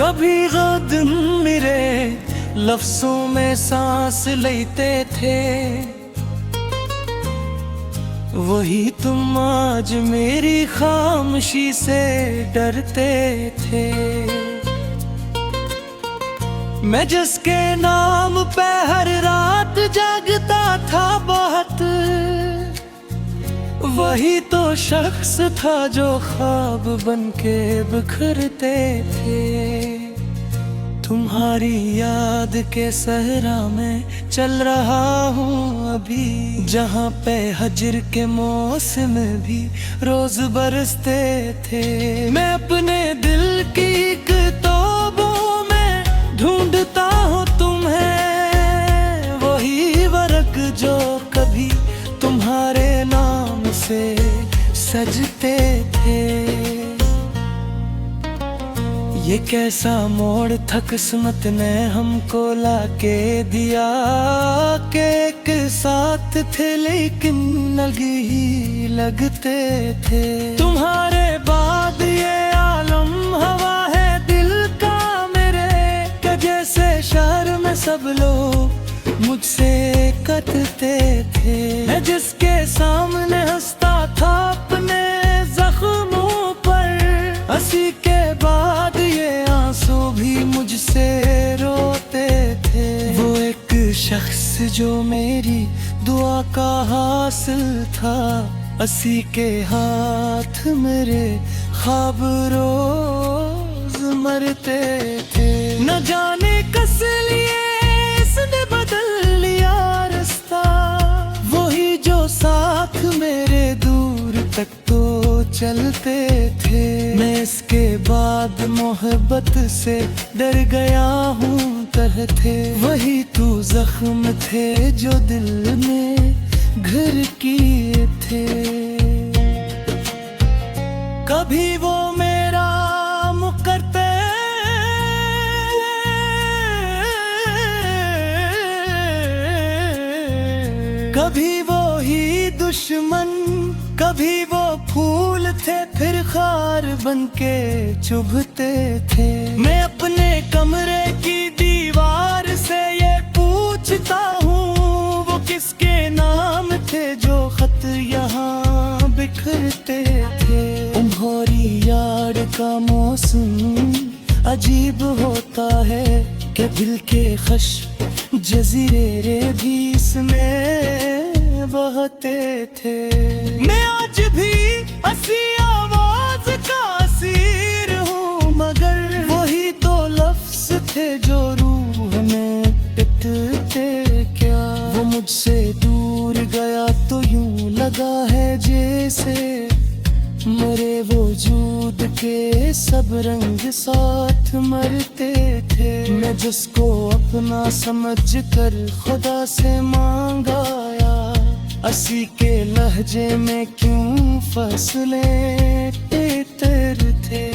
कभी वो दिन मेरे लफ्जों में सांस लेते थे, वही तुम आज मेरी खामोशी से डरते थे। मैं जिसके नाम पे हर रात जागता था बहुत, वही तो शख्स था जो ख्वाब बनके बिखरते थे। तुम्हारी याद के सहरा में चल रहा हूँ अभी, जहाँ पे हजर के मौसम भी रोज बरसते थे। मैं अपने दिल की किताबों में ढूंढता हूँ तुम्हें, वही वर्क जो कभी तुम्हारे नाम से सजते थे। ये कैसा मोड़ था किस्मत ने हमको लाके दिया, के एक साथ थे लेकिन लग ही लगते थे। तुम्हारे बाद ये आलम हवा है दिल का मेरे, कि जैसे शहर में सब लोग मुझसे कटते थे। मैं जिसके सामने हंसता था अपने जख्मों पर, हंसी के बाद ये आंसू भी मुझसे रोते थे। वो एक शख्स जो मेरी दुआ का हासिल था, हंसी के हाथ मेरे ख्वाब रोज मरते थे। न जाने किस लिए इसने बदल लिया रास्ता, वही जो साथ मेरे दूर तक तो चलते थे। मैं इसके बाद मोहब्बत से डर गया हूँ तरह थे, वही तू जख्म थे जो दिल में घर किए थे। कभी वो मेरा मुकरते, कभी वो ही दुश्मन, कभी वो फूल थे फिर खार बनके चुभते थे। मैं अपने कमरे की दीवार से ये पूछता हूँ, वो किसके नाम थे जो खत यहाँ बिखरते थे। तुम्हारी याद का मौसम अजीब होता है, कि दिल के खश जजीरे भी इसमें बहते थे। मैं आज भी हंसी आवाज का असीर हूँ, मगर वही तो लफ्ज थे जो रूह में पिटते क्या। वो मुझसे दूर गया तो यूं लगा है जैसे मरे वजूद के सब रंग साथ मरते थे। मैं जिसको अपना समझ कर खुदा से मांगाया, हंसी के लहजे में क्यों फसले तेतर थे।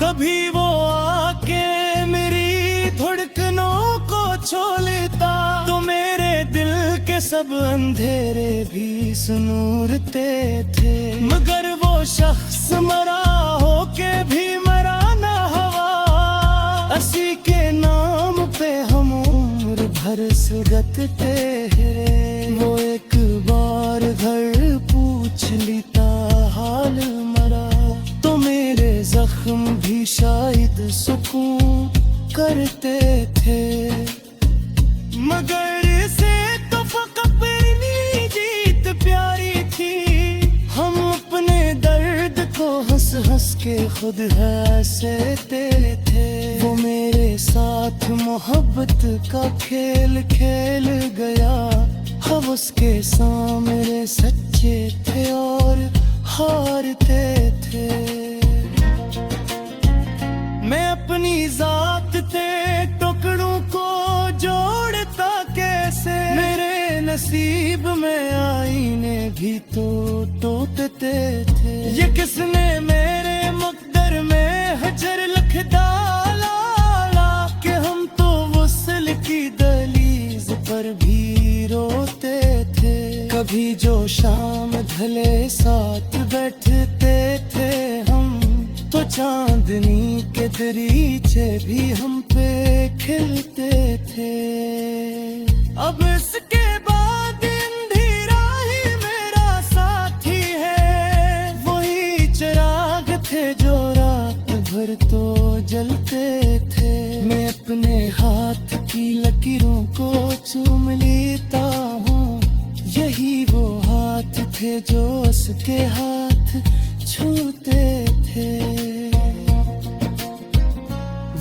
कभी वो आके मेरी धड़कनों को छू लेता, तो मेरे दिल के सब अंधेरे भी सुनूरते थे। मगर वो शख्स मरा होके भी मरा ना हवा, हंसी के नाम पे हम उम्र भर सुगतते हैं। वो एक बार घर पूछ लेता हाल मरा, तो मेरे जख्म भी शायद सुकून करते थे। मगर से तो फकत अपनी जीत प्यारी थी, हम अपने दर्द को हंस हंस के खुद हंसते थे। वो मेरे साथ मोहब्बत का खेल खेल गया, हम उसके सामने सच्चे थे और हारते थे। मैं अपनी जात से टुकड़ों को जोड़ता कैसे, मेरे नसीब में आईने भी तो टूटते थे। ये किसने मेरे मकदर में हजर लिख डाला, कि हम तो वसल की दहलीज पर भी रोते थे। कभी जो शाम ढले साथ बैठते थे हम, तो चांद चांदनी के दरीचे भी हम पे खिलते थे। अब इसके बाद अंधेरा ही मेरा साथी है, वही चिराग थे जो रात भर तो जलते थे। मैं अपने हाथ की लकीरों को चूम लेता हूँ, यही वो हाथ थे जो उसके हाथ छूते थे।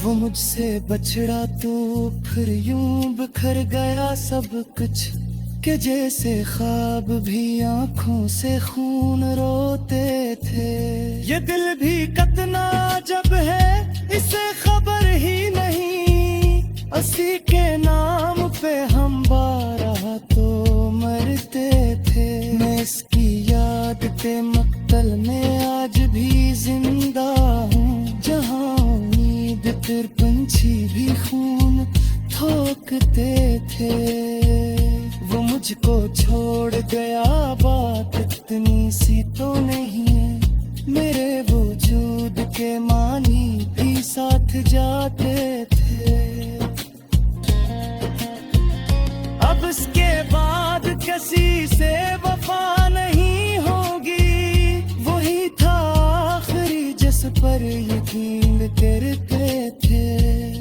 वो मुझसे बछड़ा तो फिर यूं बिखर गया सब कुछ, कि जैसे ख्वाब भी आंखों से खून रोते थे। ये दिल भी कितना जब है इसे खबर ही नहीं, उसी के नाम पे हम 12 तो मरते थे। मैं इसकी याद पे मक्तल में आज भी जिंदा हूँ, जहाँ उम्मीद फिर पंछी भी खून ठोकते थे। वो मुझको छोड़ गया, बात इतनी सी तो नहीं है, मेरे वजूद के मानी भी साथ जाते थे। अब इसके बाद किसी से वफा नहीं होगी, वही था आखिरी जिस पर यकीन करते थे।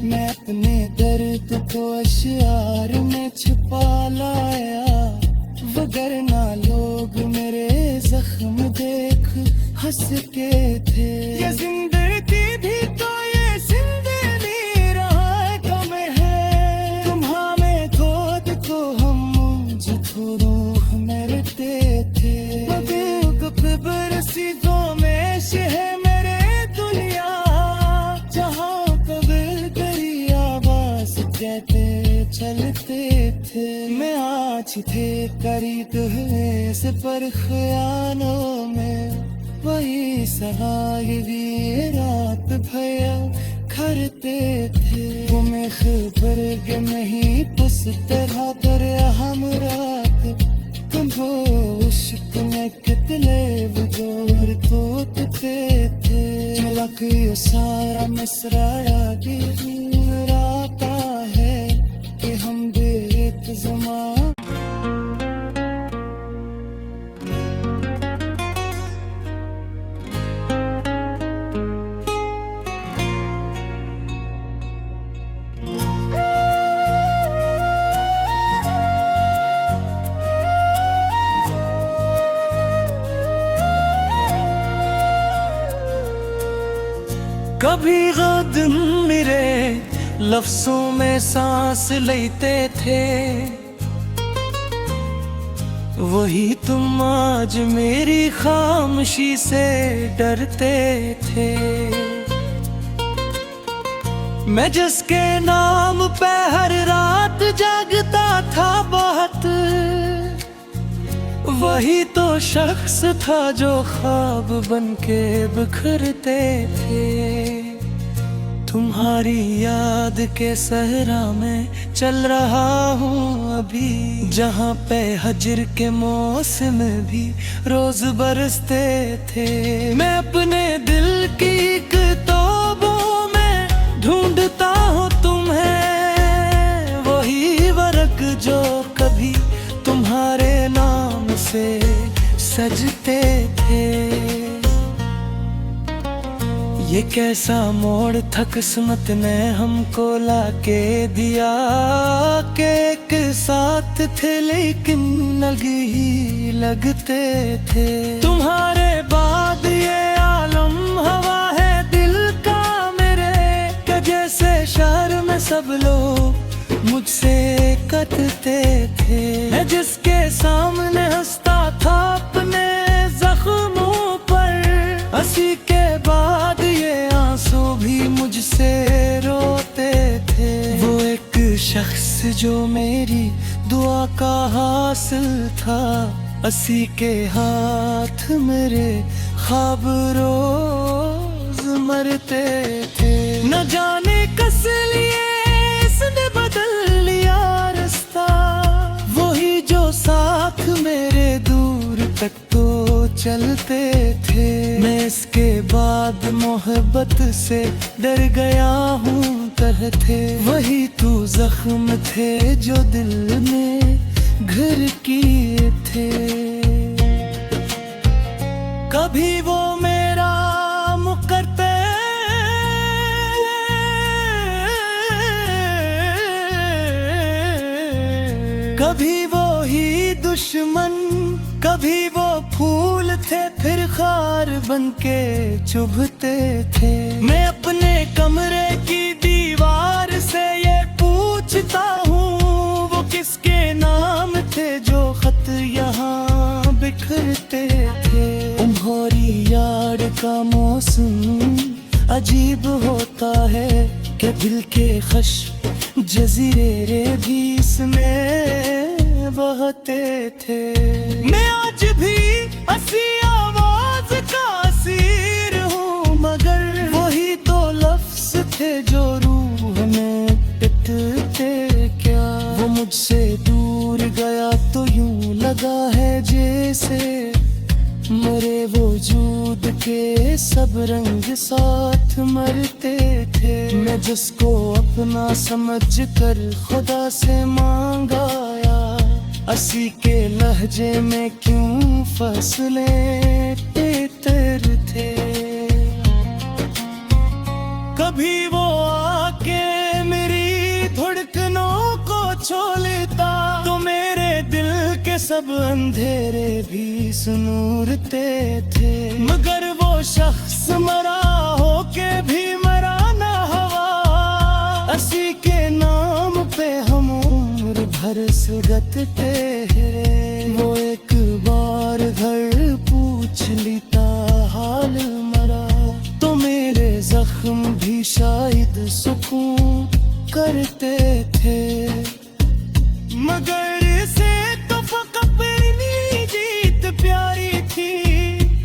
मैं अपने दर्द को अशआर में छुपा लाया, वगरना लोग मेरे जख्म देख हंस के थे। ये जिंदगी भी तो ये जिंदगी रहा है, कम है तुम्हां में खुद को हम मुझ रूह मरते थे। बरसीदों में शहर मेरे दुनिया, जहाँ कब्र करी आवाज कहते चलते थे। मैं आज थे करीब हुए से पर ख्यालों में, वही सहाय भी रात भया करते थे। वो मैं खबर के नहीं बस तरह दरिया हम रात, तुम हो इश्क में कितने वजोर तोड़ते थे। झलक ये सारा मिसरा आगे आता है कि हम बेइंतज़ाम। कभी दिन मेरे लफ्जों में सांस लेते थे, वही तुम आज मेरी खामोशी से डरते थे। मैं जिसके नाम पे हर रात जागता था बहुत, वही तो शख्स था जो ख्वाब बनके बिखरते थे। तुम्हारी याद के सहरा में चल रहा हूँ अभी, जहाँ पे हजर के मौसम भी रोज बरसते थे। मैं अपने दिल की किताबों में ढूंढता हूँ तुम्हें, वही वर्क जो कभी तुम्हारे नाम से सजते थे। ये कैसा मोड़ था किस्मत ने हमको लाके दिया, के एक साथ थे लेकिन अलग ही लगते थे। तुम्हारे बाद ये आलम हवा है दिल का मेरे, कि जैसे शहर में सब लोग मुझसे कटते थे। मैं जिसके सामने हंसता था अपने जख्मों पर, हंसी के बाद ये आंसू भी मुझसे रोते थे। वो एक शख्स जो मेरी दुआ का हासिल था, हंसी के हाथ मेरे ख्वाब रोज मरते थे। न जाने किस लिए इसने बदल लिया रास्ता, वही जो साथ मेरे दूर तक तो चलते थे। मैं इसके बाद बाद मोहब्बत से डर गया हूँ कह थे। वही तू जख्म थे जो दिल में घर किए थे। कभी वो मेरा मुकरते, कभी वो ही दुश्मन, कभी वो फूल थे फिर खार बनके चुभते थे। मैं अपने कमरे की दीवार से ये पूछता हूँ, वो किसके नाम थे जो खत यहाँ बिखरते थे। उम्होरी यार का मौसम अजीब होता है कि दिल के खश जजीरे भी इसमें बहते थे। मैं आज भी हंसी आवाज का असीर हूँ, मगर वही तो लफ्ज थे जो रूह में पिटते क्या। वो मुझसे दूर गया तो यूं लगा है जैसे मरे वजूद के सब रंग साथ मरते थे। मैं जिसको अपना समझ कर खुदा से मांगाया, असी के लहजे में क्यों फसलें तेतर थे। कभी वो आके मेरी धड़कनों को छू लेता तो मेरे दिल के सब अंधेरे भी सुनूरते थे। मगर वो शख्स मरा होके भी मरा ना हवा, असी के नाम पे हम उम्र भर सुगतते हैं। वो एक बार घर पूछ लेता हाल मरा तो मेरे जख्म भी शायद सुकून करते थे। मगर से तो फकत अपनी जीत प्यारी थी,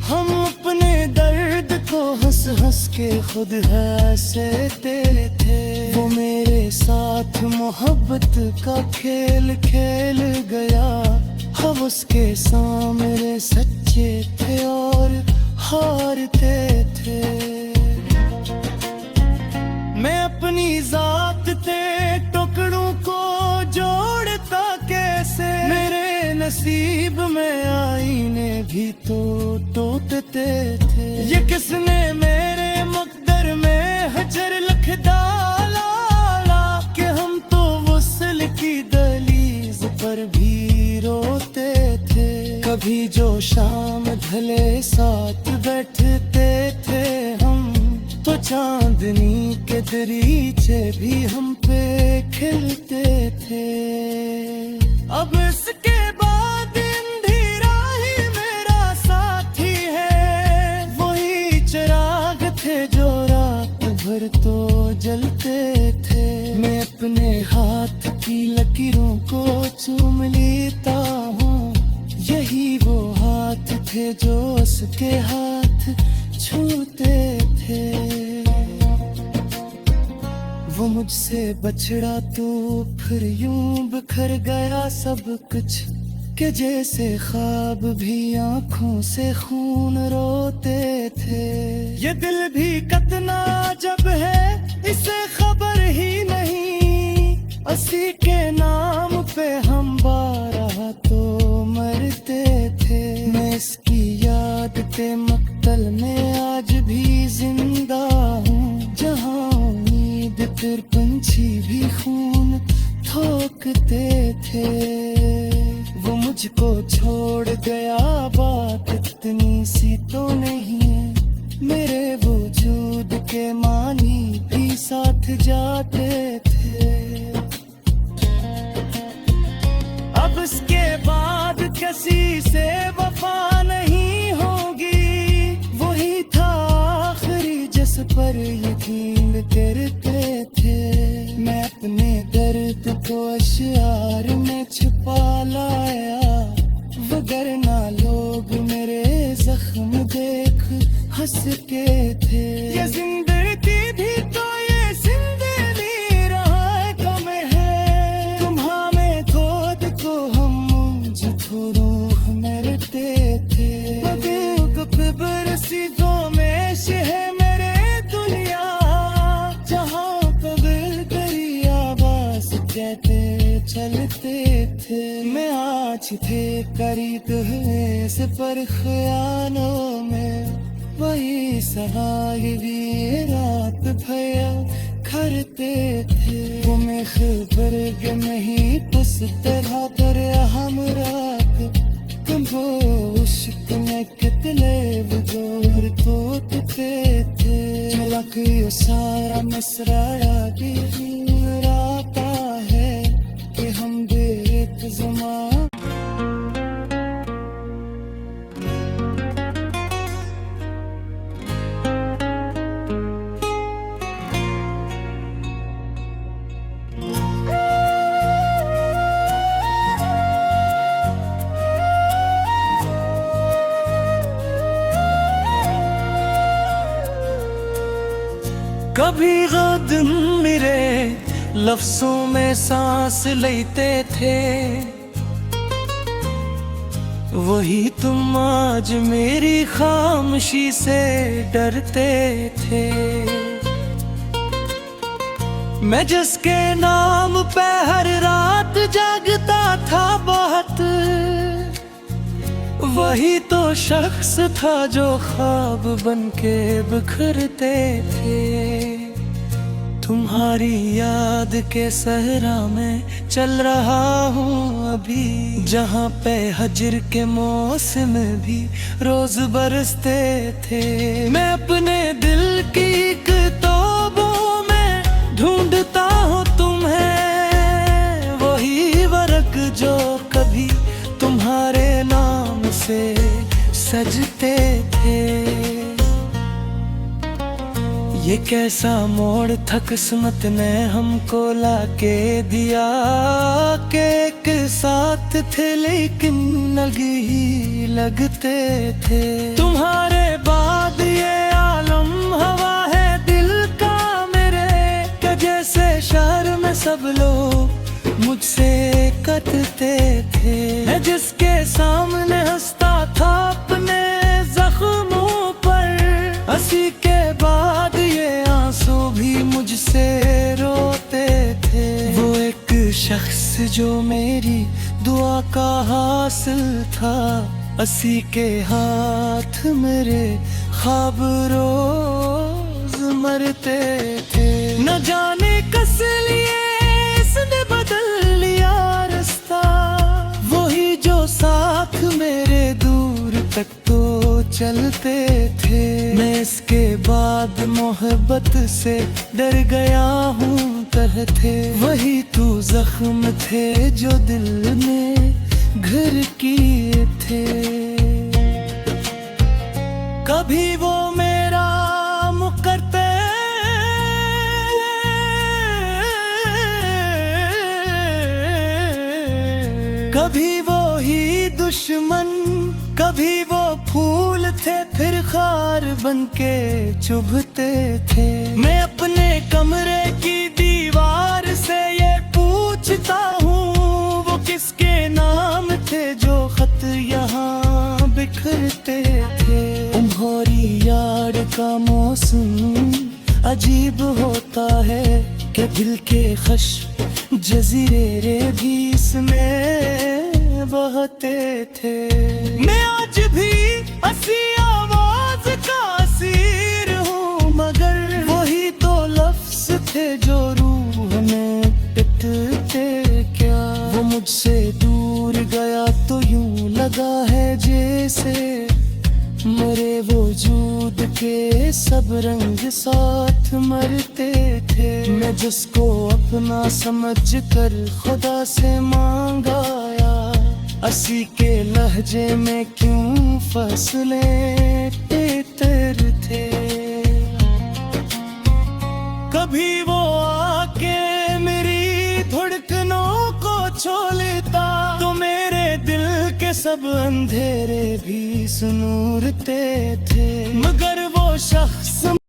हम अपने दर्द को हंस हंस के खुद हंसते थे। वो मेरे साथ मोहब्बत का खेल खेल गया, हम उसके सामने सच्चे थे और हारते थे। मैं अपनी जात ते टुकड़ों को जोड़ता कैसे, मेरे नसीब में आईने भी तो टूटते थे। ये किसने मेरे मकदर में हजर लख डाला कि हम तो वसल की दहलीज पर भी रोते थे। कभी जो शाम ढले साथ बैठते थे हम, तो चांदनी के दरीचे भी हम पे खिलते थे। अब इसके बाद अंधेरा ही मेरा साथी है, वही चिराग थे जो रात भर तो जलते थे। मैं अपने हाथ की लकीरों को चूम लेता हूँ, यही वो हाथ थे जो उसके हाथ छूते थे। वो मुझसे बछड़ा तो फिर यूं बिखर गया सब कुछ, कि जैसे ख्वाब भी आंखों से खून रोते थे। ये दिल भी कितना जब है इसे खबर ही नहीं, असी के नाम पे हम 12 तो मरते थे। मैं इसकी याद पे मक्तल में आज भी जिंदा हूँ, जहाँ उम्मीद फिर पंछी भी खून ठोकते थे। वो मुझको छोड़ गया बात इतनी सी तो नहीं है, मेरे वजूद के मानी भी साथ जाते थे। अब इसके बाद किसी से वफा नहीं होगी, वही था आखिरी जिस पर यकीन करते थे। मैं अपने दर्द को अशआर में छुपा लाया, वगरना लोग मेरे जख्म देख हंसते थे। ये जिंदगी भी तो ये जिंदगी रहा है कम है, तुम्हां में खुद को हम मुझ रूह मरते थे। बरसी दो में शहर आज थे करीब हुए से पर ख्यालों में वही सहायवी रात भया करते थे वो मैं खबर के नहीं उस तरह तर हम रात तुम वो उश्क में कितने बुजोर तोड़ते थे झलक ये सारा मिसरा भी आता है कि हम बेइंतज़ामा कभी वो दिन मेरे लफ्जों में सांस लेते थे वही तुम आज मेरी खामोशी से डरते थे मैं जिसके नाम पे हर रात जागता था बहुत वही तो शख्स था जो ख्वाब बनके बिखरते थे तुम्हारी याद के सहरा में चल रहा हूँ अभी जहाँ पे हजर के मौसम भी रोज बरसते थे मैं अपने दिल की किताबों में ढूंढता हूँ तुम्हें वही वर्क जो कभी तुम्हारे नाम से सजते थे ये कैसा मोड़ था किस्मत ने हमको लाके दिया के एक साथ थे लेकिन लगी ही लगते थे तुम्हारे बाद ये आलम हवा है दिल का मेरे कि जैसे शहर में सब लोग मुझसे कटते थे मैं जिसके सामने हंसता था अपने जख्मों पर हंसी के बाद ये आंसू भी मुझसे रोते थे वो एक शख्स जो मेरी दुआ का हासिल था हंसी के हाथ मेरे ख्वाब रोज मरते थे न जाने किस लिए इसने बदल लिया रास्ता वही जो साथ मेरे दूर तक तो चलते थे मैं इसके बाद मोहब्बत से डर गया हूँ तह थे वही तू जख्म थे जो दिल में घर किए थे कभी वो मेरा मुकरते कभी वो ही दुश्मन कभी वो फूल थे फिर खार बनके चुभते थे मैं अपने कमरे की दीवार से ये पूछता हूँ वो किसके नाम थे जो खत यहाँ बिखरते थे तुम्हारी याद का मौसम अजीब होता है कि दिल के खश जजीरे भी इसमें बहते थे मैं आज भी हंसी आवाज का असीर हूँ मगर वही तो लफ्ज थे जो रूह में पिटते क्या वो मुझसे दूर गया तो यूं लगा है जैसे मरे वजूद के सब रंग साथ मरते थे मैं जिसको अपना समझ कर खुदा से मांगाया हंसी के लहजे में क्यों फसले तेतर थे कभी वो आके मेरी धड़कनों को छू लेता तो मेरे दिल के सब अंधेरे भी सुनूरते थे मगर वो शख्स